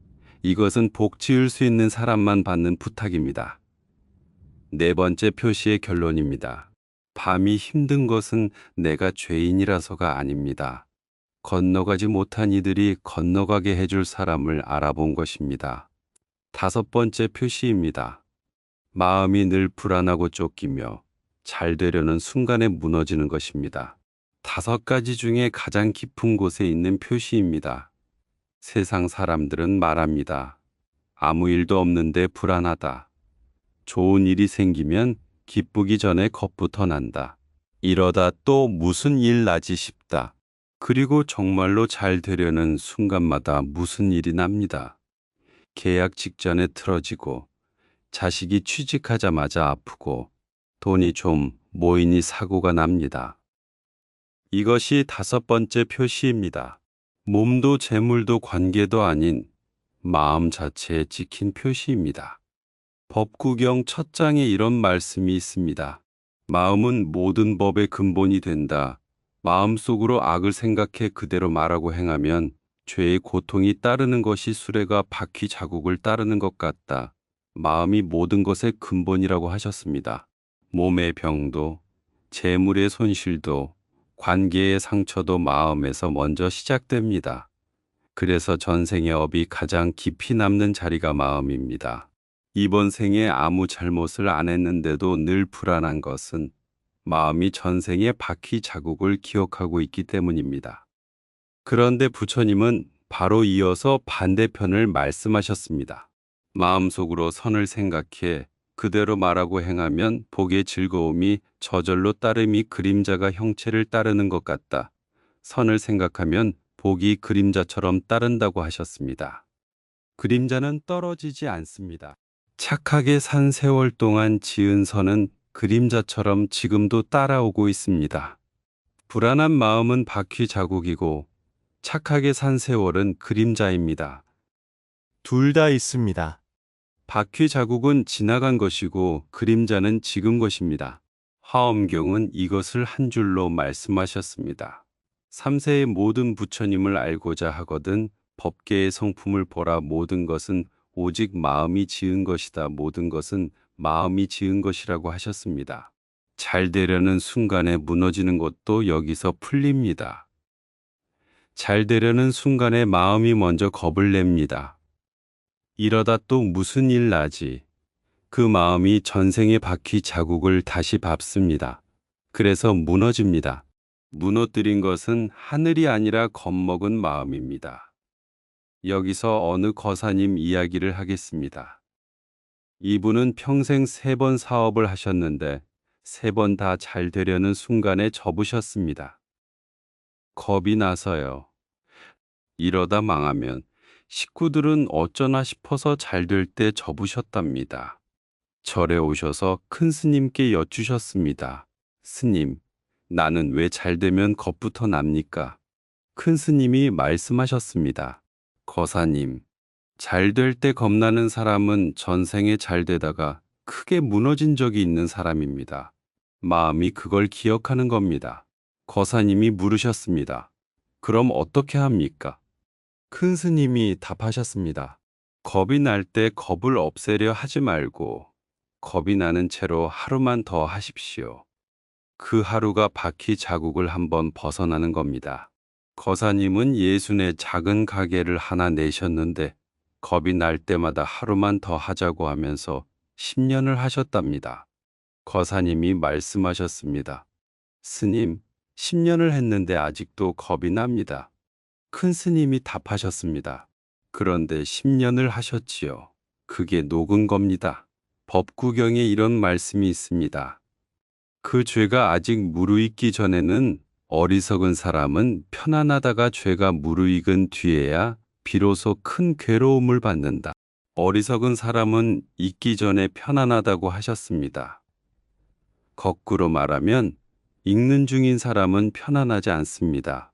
이것은 복 지을 수 있는 사람만 받는 부탁입니다. 4번째 표시의 결론입니다. 밤이 힘든 것은 내가 죄인이라서가 아닙니다. 건너가지 못한 이들이 건너가게 해줄 사람을 알아본 것입니다. 5번째 표시입니다. 마음이 늘 불안하고 쫓기며 잘 되려는 순간에 무너지는 것입니다. 5가지 중에 가장 깊은 곳에 있는 표시입니다. 세상 사람들은 말합니다. 아무 일도 없는데 불안하다. 좋은 일이 생기면 기쁘기 전에 겁부터 난다. 이러다 또 무슨 일 나지 싶다. 그리고 정말로 잘 되려는 순간마다 무슨 일이 납니다. 계약 직전에 틀어지고, 자식이 취직하자마자 아프고, 돈이 좀 모이니 사고가 납니다. 이것이 5번째 표시입니다. 몸도 재물도 관계도 아닌 마음 자체에 찍힌 표시입니다. 법구경 첫 장에 이런 말씀이 있습니다. 마음은 모든 법의 근본이 된다. 마음속으로 악을 생각해 그대로 말하고 행하면 죄의 고통이 따르는 것이 수레가 바퀴 자국을 따르는 것 같다. 마음이 모든 것의 근본이라고 하셨습니다. 몸의 병도, 재물의 손실도, 관계의 상처도 마음에서 먼저 시작됩니다. 그래서 전생의 업이 가장 깊이 남는 자리가 마음입니다. 이번 생에 아무 잘못을 안 했는데도 늘 불안한 것은 마음이 전생의 바퀴 자국을 기억하고 있기 때문입니다. 그런데 부처님은 바로 이어서 반대편을 말씀하셨습니다. 마음속으로 선을 생각해 그대로 말하고 행하면 복의 즐거움이 저절로 따름이 그림자가 형체를 따르는 것 같다. 선을 생각하면 복이 그림자처럼 따른다고 하셨습니다. 그림자는 떨어지지 않습니다. 착하게 산 세월 동안 지은 선은 그림자처럼 지금도 따라오고 있습니다. 불안한 마음은 바퀴 자국이고 착하게 산 세월은 그림자입니다. 둘 다 있습니다. 바퀴 자국은 지나간 것이고 그림자는 지금 것입니다. 화엄경은 이것을 한 줄로 말씀하셨습니다. 3세의 모든 부처님을 알고자 하거든 법계의 성품을 보라. 모든 것은 오직 마음이 지은 것이다. 모든 것은 마음이 지은 것이라고 하셨습니다. 잘 되려는 순간에 무너지는 것도 여기서 풀립니다. 잘 되려는 순간에 마음이 먼저 겁을 냅니다. 이러다 또 무슨 일 나지? 그 마음이 전생의 바퀴 자국을 다시 밟습니다. 그래서 무너집니다. 무너뜨린 것은 하늘이 아니라 겁먹은 마음입니다. 여기서 어느 거사님 이야기를 하겠습니다. 이분은 평생 3번 사업을 하셨는데 3번 다 잘 되려는 순간에 접으셨습니다. 겁이 나서요. 이러다 망하면 식구들은 어쩌나 싶어서 잘 될 때 접으셨답니다. 절에 오셔서 큰 스님께 여쭈셨습니다. 스님, 나는 왜 잘 되면 겁부터 납니까? 큰 스님이 말씀하셨습니다. 거사님, 잘 될 때 겁나는 사람은 전생에 잘 되다가 크게 무너진 적이 있는 사람입니다. 마음이 그걸 기억하는 겁니다. 거사님이 물으셨습니다. 그럼 어떻게 합니까? 큰 스님이 답하셨습니다. 겁이 날 때 겁을 없애려 하지 말고 겁이 나는 채로 하루만 더 하십시오. 그 하루가 바퀴 자국을 한번 벗어나는 겁니다. 거사님은 예순의 작은 가게를 하나 내셨는데 겁이 날 때마다 하루만 더 하자고 하면서 10년을 하셨답니다. 거사님이 말씀하셨습니다. 스님, 10년을 했는데 아직도 겁이 납니다. 큰 스님이 답하셨습니다. 그런데 10년을 하셨지요. 그게 녹은 겁니다. 법구경에 이런 말씀이 있습니다. 그 죄가 아직 무르익기 전에는 어리석은 사람은 편안하다가 죄가 무르익은 뒤에야 비로소 큰 괴로움을 받는다. 어리석은 사람은 잊기 전에 편안하다고 하셨습니다. 거꾸로 말하면 읽는 중인 사람은 편안하지 않습니다.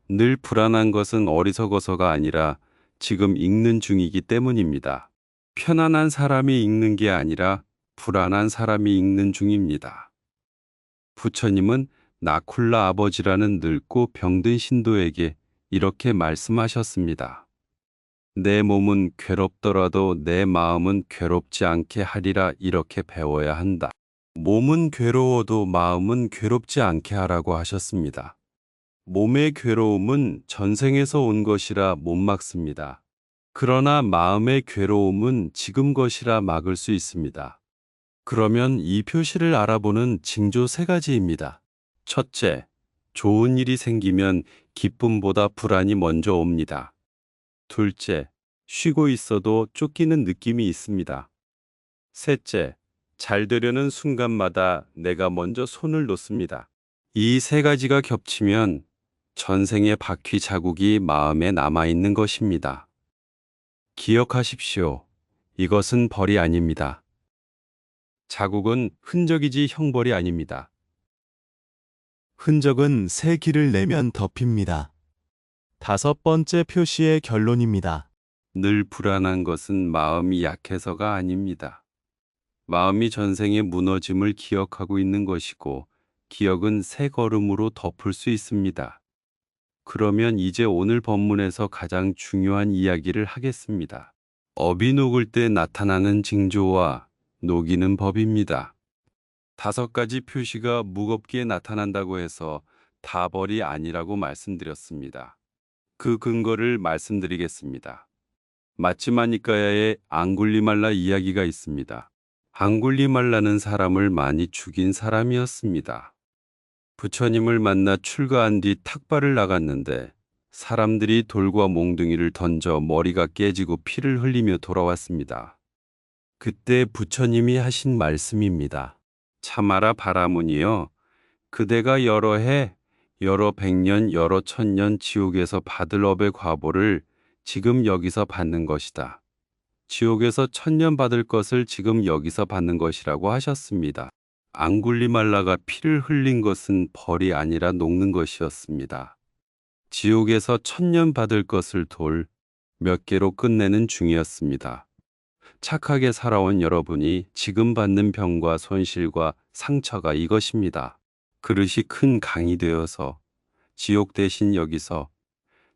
늘 불안한 것은 어리석어서가 아니라 지금 읽는 중이기 때문입니다. 편안한 사람이 읽는 게 아니라 불안한 사람이 읽는 중입니다. 부처님은 나쿨라 아버지라는 늙고 병든 신도에게 이렇게 말씀하셨습니다. 내 몸은 괴롭더라도 내 마음은 괴롭지 않게 하리라. 이렇게 배워야 한다. 몸은 괴로워도 마음은 괴롭지 않게 하라고 하셨습니다. 몸의 괴로움은 전생에서 온 것이라 못 막습니다. 그러나 마음의 괴로움은 지금 것이라 막을 수 있습니다. 그러면 이 표시를 알아보는 징조 3가지입니다. 첫째, 좋은 일이 생기면 기쁨보다 불안이 먼저 옵니다. 둘째, 쉬고 있어도 쫓기는 느낌이 있습니다. 셋째, 잘 되려는 순간마다 내가 먼저 손을 놓습니다. 이 3가지가 겹치면 전생의 바퀴 자국이 마음에 남아있는 것입니다. 기억하십시오. 이것은 벌이 아닙니다. 자국은 흔적이지 형벌이 아닙니다. 흔적은 새 길을 내면 덮입니다. 5번째 표시의 결론입니다. 늘 불안한 것은 마음이 약해서가 아닙니다. 마음이 전생의 무너짐을 기억하고 있는 것이고 기억은 새 걸음으로 덮을 수 있습니다. 그러면 이제 오늘 법문에서 가장 중요한 이야기를 하겠습니다. 업이 녹을 때 나타나는 징조와 녹이는 법입니다. 5가지 표시가 무겁게 나타난다고 해서 다 벌이 아니라고 말씀드렸습니다. 그 근거를 말씀드리겠습니다. 마치마니까야의 앙굴리말라 이야기가 있습니다. 앙굴리말라는 사람을 많이 죽인 사람이었습니다. 부처님을 만나 출가한 뒤 탁발을 나갔는데 사람들이 돌과 몽둥이를 던져 머리가 깨지고 피를 흘리며 돌아왔습니다. 그때 부처님이 하신 말씀입니다. 참아라 바라문이여, 그대가 여러 해, 여러 백년, 여러 천년 지옥에서 받을 업의 과보를 지금 여기서 받는 것이다. 지옥에서 1000년 받을 것을 지금 여기서 받는 것이라고 하셨습니다. 앙굴리말라가 피를 흘린 것은 벌이 아니라 녹는 것이었습니다. 지옥에서 1000년 받을 것을 돌 몇 개로 끝내는 중이었습니다. 착하게 살아온 여러분이 지금 받는 병과 손실과 상처가 이것입니다. 그릇이 큰 강이 되어서 지옥 대신 여기서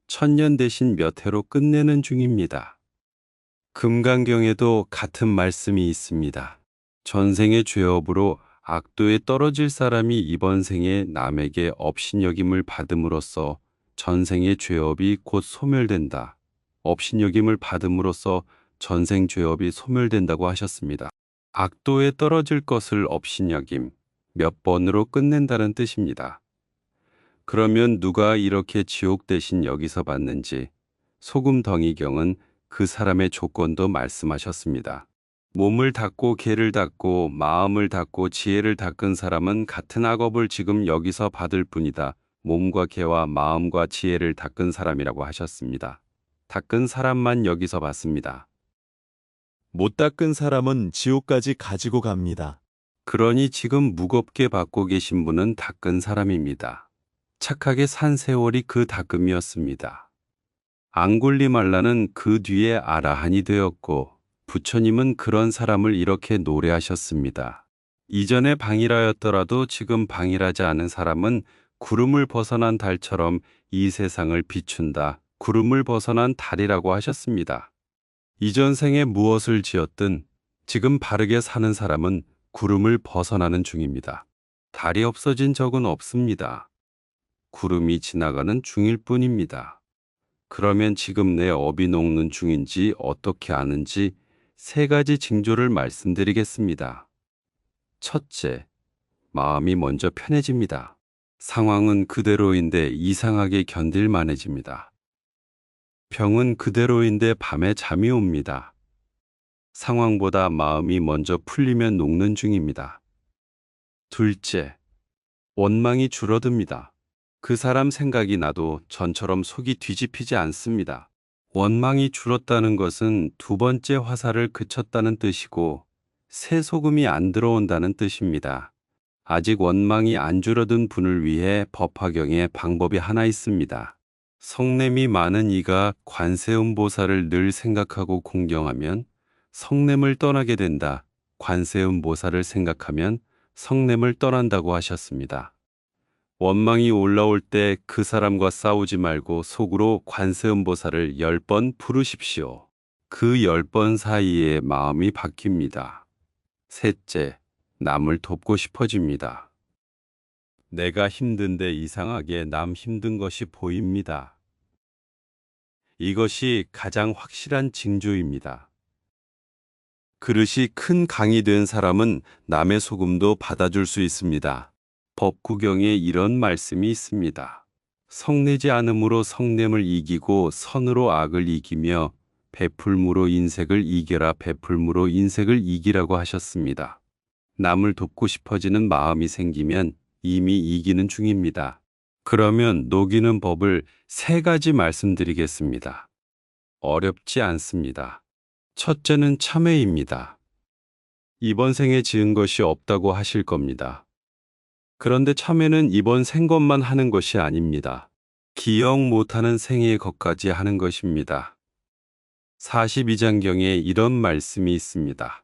천년 대신 몇 해로 끝내는 중입니다. 금강경에도 같은 말씀이 있습니다. 전생의 죄업으로 악도에 떨어질 사람이 이번 생에 남에게 업신여김을 받음으로써 전생의 죄업이 곧 소멸된다. 업신여김을 받음으로써 전생 죄업이 소멸된다고 하셨습니다. 악도에 떨어질 것을 업신여김, 몇 번으로 끝낸다는 뜻입니다. 그러면 누가 이렇게 지옥 대신 여기서 받는지 소금덩이경은 그 사람의 조건도 말씀하셨습니다. 몸을 닦고 개를 닦고 마음을 닦고 지혜를 닦은 사람은 같은 악업을 지금 여기서 받을 뿐이다. 몸과 개와 마음과 지혜를 닦은 사람이라고 하셨습니다. 닦은 사람만 여기서 받습니다. 못 닦은 사람은 지옥까지 가지고 갑니다. 그러니 지금 무겁게 받고 계신 분은 닦은 사람입니다. 착하게 산 세월이 그 닦음이었습니다. 앙굴리말라는 그 뒤에 아라한이 되었고 부처님은 그런 사람을 이렇게 노래하셨습니다. 이전에 방일하였더라도 지금 방일하지 않은 사람은 구름을 벗어난 달처럼 이 세상을 비춘다. 구름을 벗어난 달이라고 하셨습니다. 이전 생에 무엇을 지었든 지금 바르게 사는 사람은 구름을 벗어나는 중입니다. 달이 없어진 적은 없습니다. 구름이 지나가는 중일 뿐입니다. 그러면 지금 내 업이 녹는 중인지 어떻게 아는지 세 가지 징조를 말씀드리겠습니다. 첫째, 마음이 먼저 편해집니다. 상황은 그대로인데 이상하게 견딜만해집니다. 병은 그대로인데 밤에 잠이 옵니다. 상황보다 마음이 먼저 풀리면 녹는 중입니다. 둘째, 원망이 줄어듭니다. 그 사람 생각이 나도 전처럼 속이 뒤집히지 않습니다. 원망이 줄었다는 것은 두 번째 화살을 그쳤다는 뜻이고 새 소금이 안 들어온다는 뜻입니다. 아직 원망이 안 줄어든 분을 위해 법화경에 방법이 하나 있습니다. 성냄이 많은 이가 관세음보살을 늘 생각하고 공경하면 성냄을 떠나게 된다. 관세음보살을 생각하면 성냄을 떠난다고 하셨습니다. 원망이 올라올 때 그 사람과 싸우지 말고 속으로 관세음보살을 10번 부르십시오. 그 10번 사이에 마음이 바뀝니다. 셋째, 남을 돕고 싶어집니다. 내가 힘든데 이상하게 남 힘든 것이 보입니다. 이것이 가장 확실한 징조입니다. 그릇이 큰 강이 된 사람은 남의 소금도 받아줄 수 있습니다. 법구경에 이런 말씀이 있습니다. 성내지 않음으로 성냄을 이기고 선으로 악을 이기며 베풀무로 인색을 이겨라. 베풀무로 인색을 이기라고 하셨습니다. 남을 돕고 싶어지는 마음이 생기면 이미 이기는 중입니다. 그러면 녹이는 법을 세 가지 말씀드리겠습니다. 어렵지 않습니다. 첫째는 참회입니다. 이번 생에 지은 것이 없다고 하실 겁니다. 그런데 참회는 이번 생 것만 하는 것이 아닙니다. 기억 못하는 생의 것까지 하는 것입니다. 42장경에 이런 말씀이 있습니다.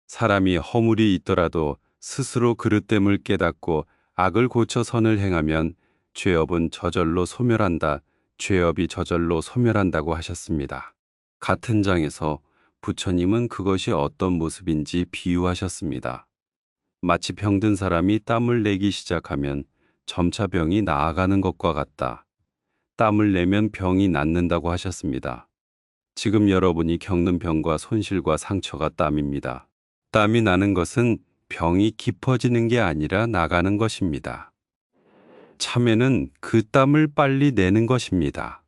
사람이 허물이 있더라도 스스로 그릇됨을 깨닫고 악을 고쳐 선을 행하면 죄업은 저절로 소멸한다. 죄업이 저절로 소멸한다고 하셨습니다. 같은 장에서 부처님은 그것이 어떤 모습인지 비유하셨습니다. 마치 병든 사람이 땀을 내기 시작하면 점차 병이 나아가는 것과 같다. 땀을 내면 병이 낫는다고 하셨습니다. 지금 여러분이 겪는 병과 손실과 상처가 땀입니다. 땀이 나는 것은 병이 깊어지는 게 아니라 나가는 것입니다. 참회는 그 땀을 빨리 내는 것입니다.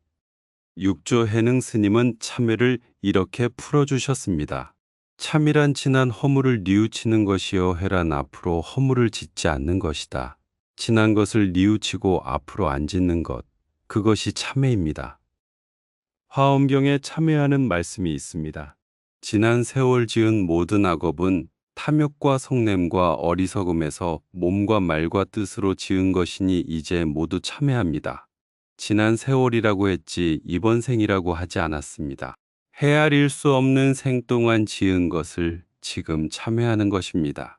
육조 해능 스님은 참회를 이렇게 풀어주셨습니다. 참이란 지난 허물을 뉘우치는 것이요 해란 앞으로 허물을 짓지 않는 것이다. 지난 것을 뉘우치고 앞으로 안 짓는 것, 그것이 참회입니다. 화엄경에 참회하는 말씀이 있습니다. 지난 세월 지은 모든 악업은 탐욕과 성냄과 어리석음에서 몸과 말과 뜻으로 지은 것이니 이제 모두 참회합니다. 지난 세월이라고 했지 이번 생이라고 하지 않았습니다. 헤아릴 수 없는 생 동안 지은 것을 지금 참회하는 것입니다.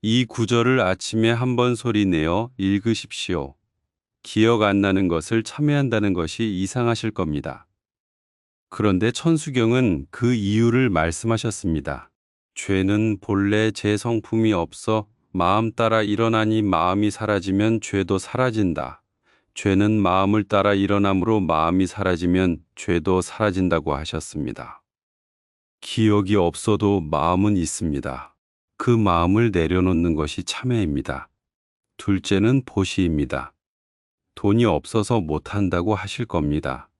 이 구절을 아침에 한번 소리내어 읽으십시오. 기억 안 나는 것을 참회한다는 것이 이상하실 겁니다. 그런데 천수경은 그 이유를 말씀하셨습니다. 죄는 본래 제 성품이 없어 마음 따라 일어나니 마음이 사라지면 죄도 사라진다. 죄는 마음을 따라 일어나므로 마음이 사라지면 죄도 사라진다고 하셨습니다. 기억이 없어도 마음은 있습니다. 그 마음을 내려놓는 것이 참회입니다. 둘째는 보시입니다. 돈이 없어서 못한다고 하실 겁니다.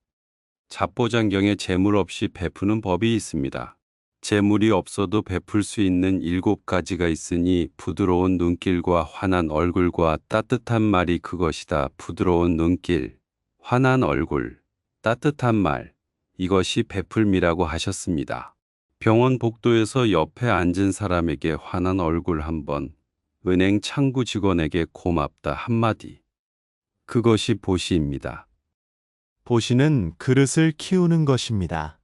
잡보장경에 재물 없이 베푸는 법이 있습니다. 재물이 없어도 베풀 수 있는 7가지가 있으니 부드러운 눈길과 환한 얼굴과 따뜻한 말이 그것이다. 부드러운 눈길, 환한 얼굴, 따뜻한 말, 이것이 베풀미라고 하셨습니다. 병원 복도에서 옆에 앉은 사람에게 환한 얼굴 한 번, 은행 창구 직원에게 고맙다 한마디. 그것이 보시입니다. 보시는 그릇을 키우는 것입니다.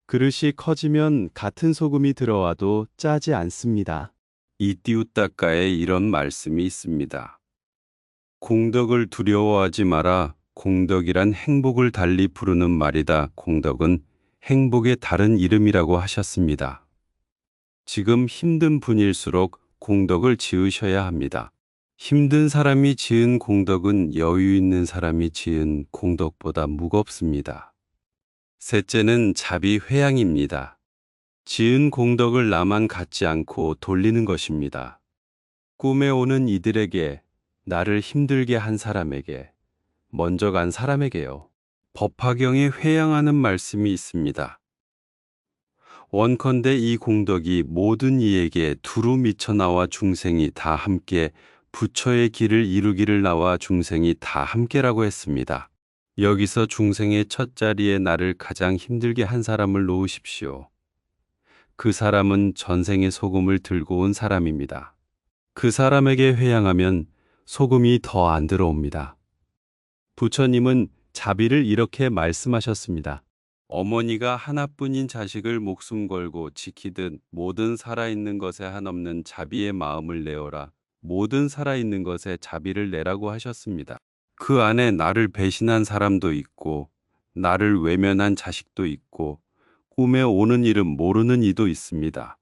그릇이 커지면 같은 소금이 들어와도 짜지 않습니다. 이띠웃닦아에 이런 말씀이 있습니다. 공덕을 두려워하지 마라. 공덕이란 행복을 달리 부르는 말이다. 공덕은 행복의 다른 이름이라고 하셨습니다. 지금 힘든 분일수록 공덕을 지으셔야 합니다. 힘든 사람이 지은 공덕은 여유 있는 사람이 지은 공덕보다 무겁습니다. 셋째는 자비회양입니다. 지은 공덕을 나만 갖지 않고 돌리는 것입니다. 꿈에 오는 이들에게, 나를 힘들게 한 사람에게, 먼저 간 사람에게요. 법화경에 회양하는 말씀이 있습니다. 원컨대 이 공덕이 모든 이에게 두루 미쳐나와 중생이 다 함께 부처의 길을 이루기를 나와 중생이 다 함께라고 했습니다. 여기서 중생의 첫 자리에 나를 가장 힘들게 한 사람을 놓으십시오. 그 사람은 전생의 소금을 들고 온 사람입니다. 그 사람에게 회양하면 소금이 더 안 들어옵니다. 부처님은 자비를 이렇게 말씀하셨습니다. 어머니가 하나뿐인 자식을 목숨 걸고 지키듯 모든 살아있는 것에 한없는 자비의 마음을 내어라. 모든 살아있는 것에 자비를 내라고 하셨습니다. 그 안에 나를 배신한 사람도 있고 나를 외면한 자식도 있고 꿈에 오는 이름 모르는 이도 있습니다.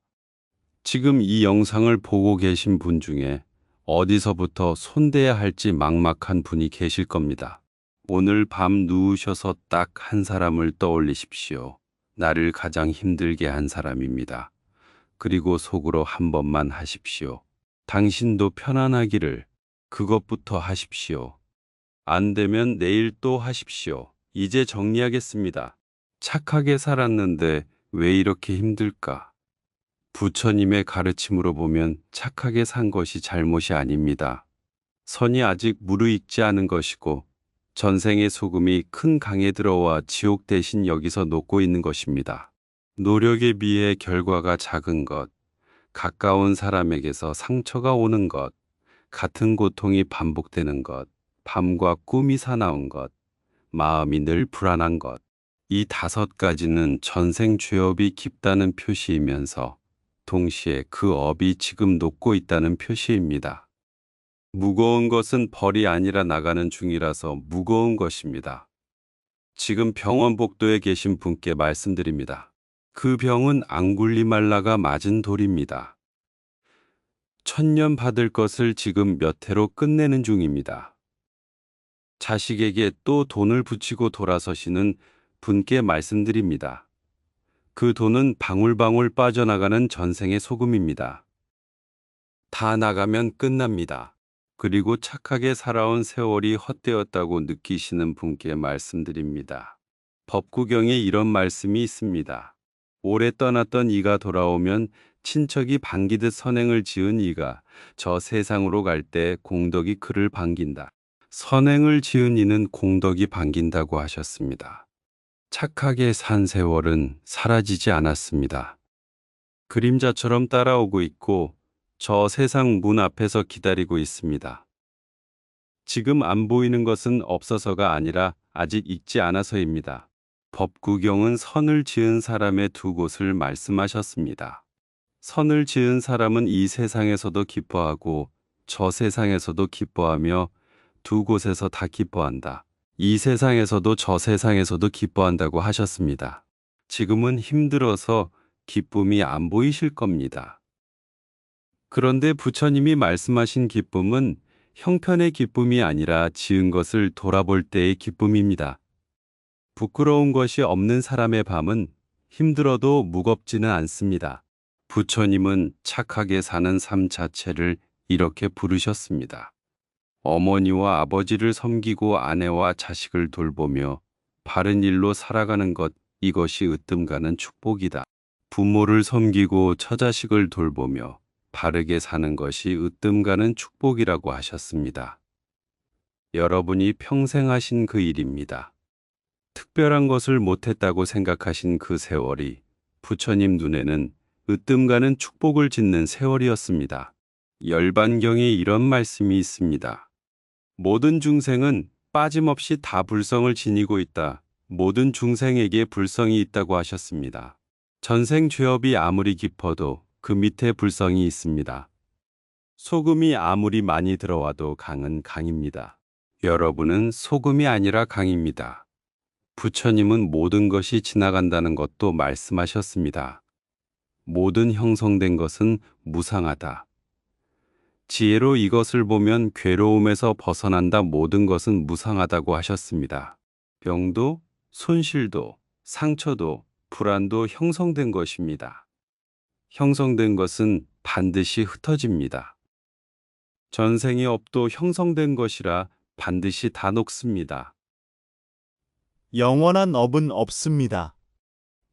지금 이 영상을 보고 계신 분 중에 어디서부터 손대야 할지 막막한 분이 계실 겁니다. 오늘 밤 누우셔서 딱 한 사람을 떠올리십시오. 나를 가장 힘들게 한 사람입니다. 그리고 속으로 한 번만 하십시오. 당신도 편안하기를. 그것부터 하십시오. 안 되면 내일 또 하십시오. 이제 정리하겠습니다. 착하게 살았는데 왜 이렇게 힘들까? 부처님의 가르침으로 보면 착하게 산 것이 잘못이 아닙니다. 선이 아직 무르익지 않은 것이고 전생의 소금이 큰 강에 들어와 지옥 대신 여기서 녹고 있는 것입니다. 노력에 비해 결과가 작은 것, 가까운 사람에게서 상처가 오는 것, 같은 고통이 반복되는 것, 밤과 꿈이 사나운 것, 마음이 늘 불안한 것. 이 5가지는 전생 죄업이 깊다는 표시이면서 동시에 그 업이 지금 녹고 있다는 표시입니다. 무거운 것은 벌이 아니라 나가는 중이라서 무거운 것입니다. 지금 병원 복도에 계신 분께 말씀드립니다. 그 병은 앙굴리말라가 맞은 돌입니다. 1000년 받을 것을 지금 몇 해로 끝내는 중입니다. 자식에게 또 돈을 붙이고 돌아서시는 분께 말씀드립니다. 그 돈은 방울방울 빠져나가는 전생의 소금입니다. 다 나가면 끝납니다. 그리고 착하게 살아온 세월이 헛되었다고 느끼시는 분께 말씀드립니다. 법구경에 이런 말씀이 있습니다. 오래 떠났던 이가 돌아오면 친척이 반기듯 선행을 지은 이가 저 세상으로 갈 때 공덕이 그를 반긴다. 선행을 지은 이는 공덕이 반긴다고 하셨습니다. 착하게 산 세월은 사라지지 않았습니다. 그림자처럼 따라오고 있고 저 세상 문 앞에서 기다리고 있습니다. 지금 안 보이는 것은 없어서가 아니라 아직 익지 않아서입니다. 법구경은 선을 지은 사람의 2곳을 말씀하셨습니다. 선을 지은 사람은 이 세상에서도 기뻐하고 저 세상에서도 기뻐하며 두 곳에서 다 기뻐한다. 이 세상에서도 저 세상에서도 기뻐한다고 하셨습니다. 지금은 힘들어서 기쁨이 안 보이실 겁니다. 그런데 부처님이 말씀하신 기쁨은 형편의 기쁨이 아니라 지은 것을 돌아볼 때의 기쁨입니다. 부끄러운 것이 없는 사람의 밤은 힘들어도 무겁지는 않습니다. 부처님은 착하게 사는 삶 자체를 이렇게 부르셨습니다. 어머니와 아버지를 섬기고 아내와 자식을 돌보며 바른 일로 살아가는 것, 이것이 으뜸가는 축복이다. 부모를 섬기고 처자식을 돌보며 바르게 사는 것이 으뜸가는 축복이라고 하셨습니다. 여러분이 평생 하신 그 일입니다. 특별한 것을 못했다고 생각하신 그 세월이 부처님 눈에는 으뜸가는 축복을 짓는 세월이었습니다. 열반경에 이런 말씀이 있습니다. 모든 중생은 빠짐없이 다 불성을 지니고 있다. 모든 중생에게 불성이 있다고 하셨습니다. 전생 죄업이 아무리 깊어도 그 밑에 불성이 있습니다. 소금이 아무리 많이 들어와도 강은 강입니다. 여러분은 소금이 아니라 강입니다. 부처님은 모든 것이 지나간다는 것도 말씀하셨습니다. 모든 형성된 것은 무상하다. 지혜로 이것을 보면 괴로움에서 벗어난다. 모든 것은 무상하다고 하셨습니다. 병도, 손실도, 상처도, 불안도 형성된 것입니다. 형성된 것은 반드시 흩어집니다. 전생의 업도 형성된 것이라 반드시 다 녹습니다. 영원한 업은 없습니다.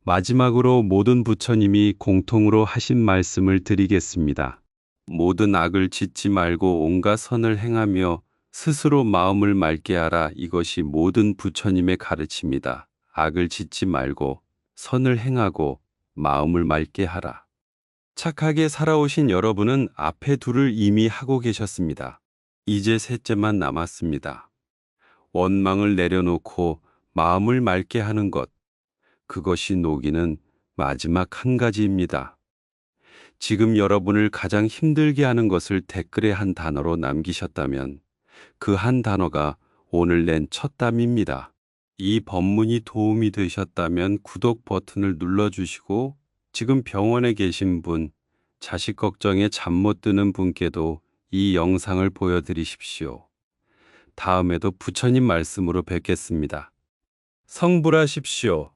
마지막으로 모든 부처님이 공통으로 하신 말씀을 드리겠습니다. 모든 악을 짓지 말고 온갖 선을 행하며 스스로 마음을 맑게 하라. 이것이 모든 부처님의 가르침이다. 악을 짓지 말고 선을 행하고 마음을 맑게 하라. 착하게 살아오신 여러분은 앞에 둘을 이미 하고 계셨습니다. 이제 셋째만 남았습니다. 원망을 내려놓고 마음을 맑게 하는 것. 그것이 녹이는 마지막 한 가지입니다. 지금 여러분을 가장 힘들게 하는 것을 댓글에 한 단어로 남기셨다면 그 한 단어가 오늘 낸 첫 담입니다. 이 법문이 도움이 되셨다면 구독 버튼을 눌러주시고 지금 병원에 계신 분, 자식 걱정에 잠 못 드는 분께도 이 영상을 보여드리십시오. 다음에도 부처님 말씀으로 뵙겠습니다. 성불하십시오.